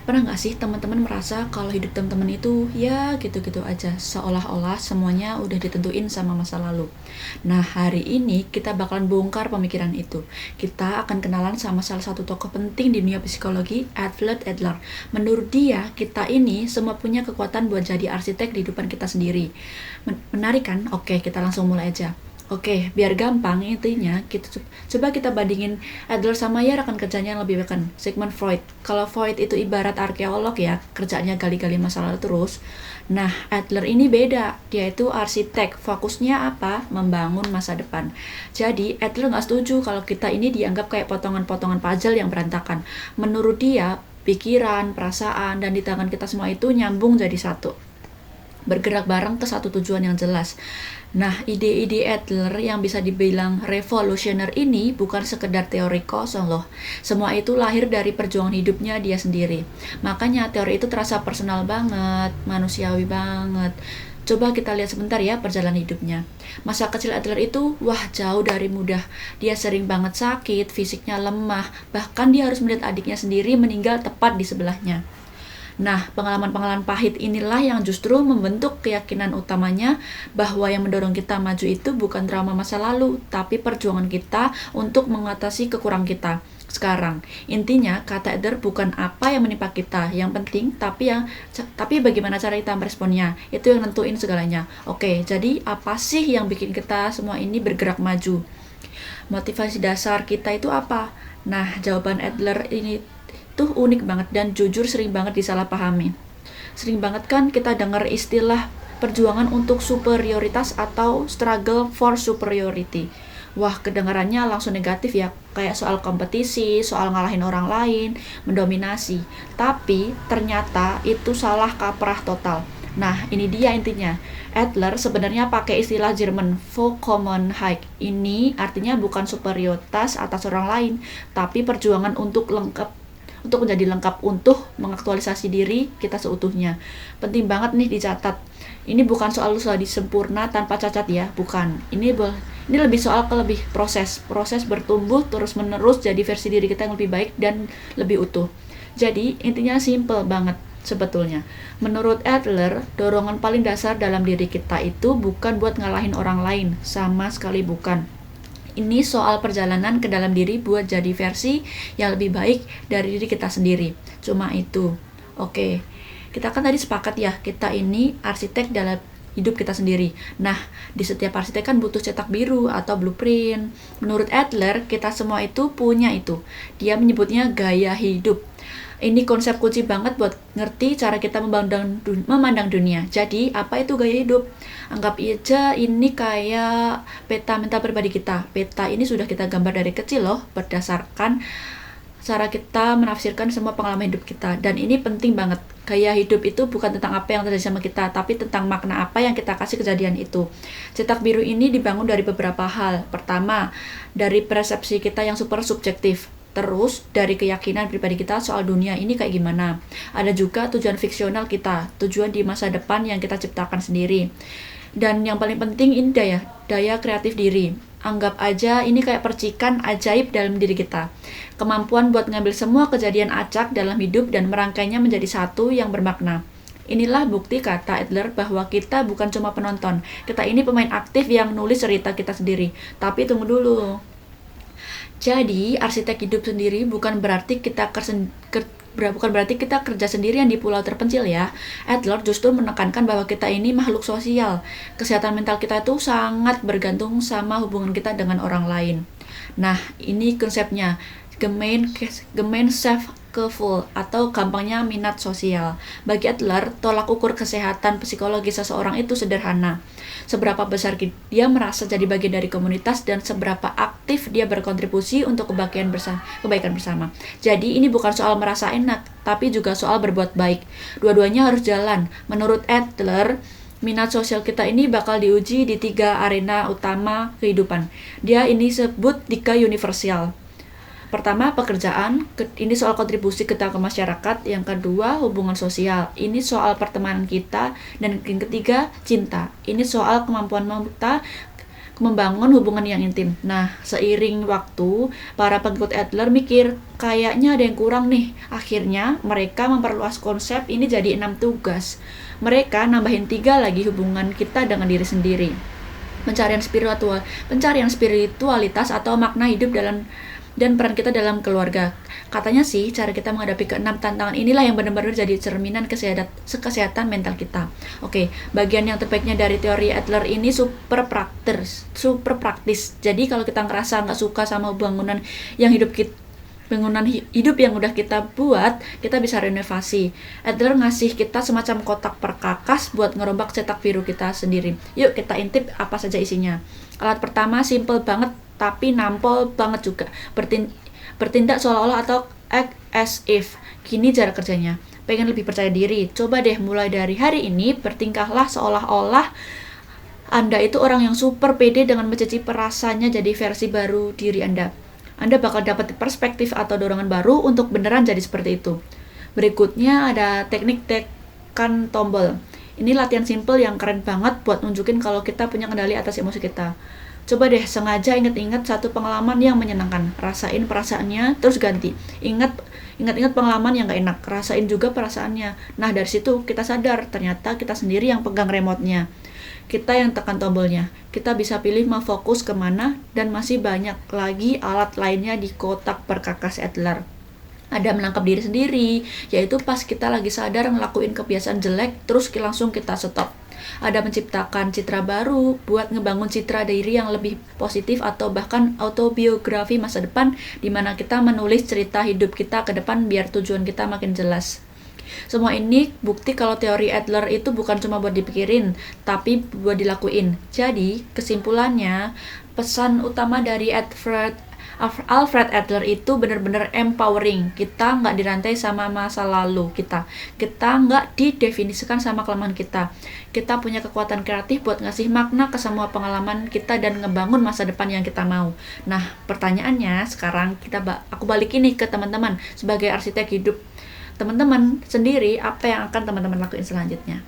Pernah nggak sih teman-teman merasa kalau hidup teman-teman itu ya gitu-gitu aja, seolah-olah semuanya udah ditentuin sama masa lalu. Nah, hari ini kita bakalan bongkar pemikiran itu. Kita akan kenalan sama salah satu tokoh penting di dunia psikologi, Adler Adler. Menurut dia, kita ini semua punya kekuatan buat jadi arsitek di kehidupan kita sendiri. Menarik kan? Oke, kita langsung mulai aja. Oke, biar gampang intinya coba kita bandingin Adler sama ya rekan kerjanya yang lebih bahkan Sigmund Freud. Kalau Freud itu ibarat arkeolog ya, kerjanya gali-gali masa lalu terus. Nah, Adler ini beda. Dia itu arsitek. Fokusnya apa? Membangun masa depan. Jadi, Adler nggak setuju kalau kita ini dianggap kayak potongan-potongan puzzle yang berantakan. Menurut dia, pikiran, perasaan, dan di tangan kita semua itu nyambung jadi satu, bergerak bareng ke satu tujuan yang jelas. Nah, ide-ide Adler yang bisa dibilang revolusioner ini bukan sekedar teori kosong loh. Semua itu lahir dari perjuangan hidupnya dia sendiri. Makanya teori itu terasa personal banget, manusiawi banget. Coba kita lihat sebentar ya perjalanan hidupnya. Masa kecil Adler itu, wah jauh dari mudah. Dia sering banget sakit, fisiknya lemah, bahkan dia harus melihat adiknya sendiri meninggal tepat di sebelahnya. Nah, pengalaman-pengalaman pahit inilah yang justru membentuk keyakinan utamanya bahwa yang mendorong kita maju itu bukan trauma masa lalu, tapi perjuangan kita untuk mengatasi kekurangan kita sekarang. Intinya, kata Eder bukan apa yang menimpa kita, yang penting, tapi bagaimana cara kita meresponnya. Itu yang nentuin segalanya. Oke, jadi apa sih yang bikin kita semua ini bergerak maju? Motivasi dasar kita itu apa? Nah, jawaban Adler ini tuh unik banget dan jujur sering banget disalahpahami. Sering banget kan kita dengar istilah perjuangan untuk superioritas atau struggle for superiority. Wah, kedengarannya langsung negatif ya, kayak soal kompetisi, soal ngalahin orang lain, mendominasi. Tapi ternyata itu salah kaprah total. Nah, ini dia intinya. Adler sebenarnya pakai istilah Jerman Vollkommenheit. Ini artinya bukan superioritas atas orang lain, tapi perjuangan untuk menjadi lengkap, untuk mengaktualisasi diri kita seutuhnya. Penting banget nih dicatat. Ini bukan soal sudah sempurna tanpa cacat ya, bukan. Ini lebih soal proses bertumbuh terus-menerus jadi versi diri kita yang lebih baik dan lebih utuh. Jadi intinya simple banget sebetulnya. Menurut Adler, dorongan paling dasar dalam diri kita itu bukan buat ngalahin orang lain, sama sekali bukan. Ini soal perjalanan ke dalam diri buat jadi versi yang lebih baik dari diri kita sendiri. Cuma itu. Oke, kita kan tadi sepakat ya, kita ini arsitek dalam hidup kita sendiri. Nah, di setiap arsitek kan butuh cetak biru atau blueprint. Menurut Adler, kita semua itu punya itu. Dia menyebutnya gaya hidup. Ini konsep kunci banget buat ngerti cara kita memandang dunia. Jadi, apa itu gaya hidup? Anggap aja ini kayak peta mental pribadi kita. Peta ini sudah kita gambar dari kecil loh, berdasarkan cara kita menafsirkan semua pengalaman hidup kita. Dan ini penting banget. Gaya hidup itu bukan tentang apa yang terjadi sama kita, tapi tentang makna apa yang kita kasih kejadian itu. Cetak biru ini dibangun dari beberapa hal. Pertama, dari persepsi kita yang super subjektif. Terus dari keyakinan pribadi kita soal dunia ini kayak gimana. Ada juga tujuan fiksional kita, tujuan di masa depan yang kita ciptakan sendiri. Dan yang paling penting ini daya kreatif diri. Anggap aja ini kayak percikan ajaib dalam diri kita. Kemampuan buat ngambil semua kejadian acak dalam hidup dan merangkainya menjadi satu yang bermakna. Inilah bukti kata Adler bahwa kita bukan cuma penonton. Kita ini pemain aktif yang nulis cerita kita sendiri. Tapi tunggu dulu. Jadi, arsitek hidup sendiri bukan berarti kita kerja sendirian di pulau terpencil ya. Adler justru menekankan bahwa kita ini makhluk sosial. Kesehatan mental kita itu sangat bergantung sama hubungan kita dengan orang lain. Nah, ini konsepnya. Gemeinschaftsgefühl atau gampangnya minat sosial. Bagi Adler, tolak ukur kesehatan psikologi seseorang itu sederhana. Seberapa besar dia merasa jadi bagian dari komunitas dan seberapa aktif dia berkontribusi untuk kebaikan bersama. Jadi ini bukan soal merasa enak, tapi juga soal berbuat baik. Dua-duanya harus jalan. Menurut Adler, minat sosial kita ini bakal diuji di 3 arena utama kehidupan. Dia ini sebut 3 universal. Pertama, pekerjaan, ini soal kontribusi kita ke masyarakat. Yang kedua, hubungan sosial, ini soal pertemanan kita. Dan yang ketiga, cinta, ini soal kemampuan kita membangun hubungan yang intim. Nah, seiring waktu, para pengikut Adler mikir, kayaknya ada yang kurang nih. Akhirnya, mereka memperluas konsep ini jadi 6 tugas. Mereka nambahin 3 lagi hubungan kita dengan diri sendiri. Pencarian spiritualitas atau makna hidup dan peran kita dalam keluarga. Katanya sih, cara kita menghadapi ke-6 tantangan inilah yang benar-benar jadi cerminan kesehatan mental kita. Oke, bagian yang terbaiknya dari teori Adler ini super praktis. Jadi kalau kita ngerasa nggak suka sama bangunan hidup yang udah kita buat, kita bisa renovasi. Adler ngasih kita semacam kotak perkakas buat ngerombak cetak biru kita sendiri. Yuk kita intip apa saja isinya. Alat pertama simple banget tapi nampol banget juga. Bertindak seolah-olah atau act as if. Gini cara kerjanya. Pengen lebih percaya diri? Coba deh mulai dari hari ini bertingkahlah seolah-olah Anda itu orang yang super pede dengan mencicipi rasanya jadi versi baru diri Anda. Anda bakal dapat perspektif atau dorongan baru untuk beneran jadi seperti itu. Berikutnya ada teknik tekan tombol. Ini latihan simple yang keren banget buat nunjukin kalau kita punya kendali atas emosi kita. Coba deh sengaja ingat-ingat satu pengalaman yang menyenangkan. Rasain perasaannya, terus ganti. Ingat-ingat pengalaman yang gak enak. Rasain juga perasaannya. Nah dari situ kita sadar, ternyata kita sendiri yang pegang remote-nya. Kita yang tekan tombolnya. Kita bisa pilih mau fokus kemana, dan masih banyak lagi alat lainnya di kotak perkakas Adler. Ada menangkap diri sendiri, yaitu pas kita lagi sadar ngelakuin kebiasaan jelek, terus langsung kita stop. Ada menciptakan citra baru buat ngebangun citra diri yang lebih positif, atau bahkan autobiografi masa depan di mana kita menulis cerita hidup kita ke depan biar tujuan kita makin jelas. Semua ini bukti kalau teori Adler itu bukan cuma buat dipikirin, tapi buat dilakuin. Jadi, kesimpulannya, pesan utama dari Alfred Adler itu benar-benar empowering. Kita nggak dirantai sama masa lalu kita nggak didefinisikan sama kelemahan kita. Kita punya kekuatan kreatif buat ngasih makna ke semua pengalaman kita dan ngebangun masa depan yang kita mau. Nah, pertanyaannya sekarang aku balikin nih ke teman-teman sebagai arsitek hidup. Teman-teman sendiri, apa yang akan teman-teman lakuin selanjutnya?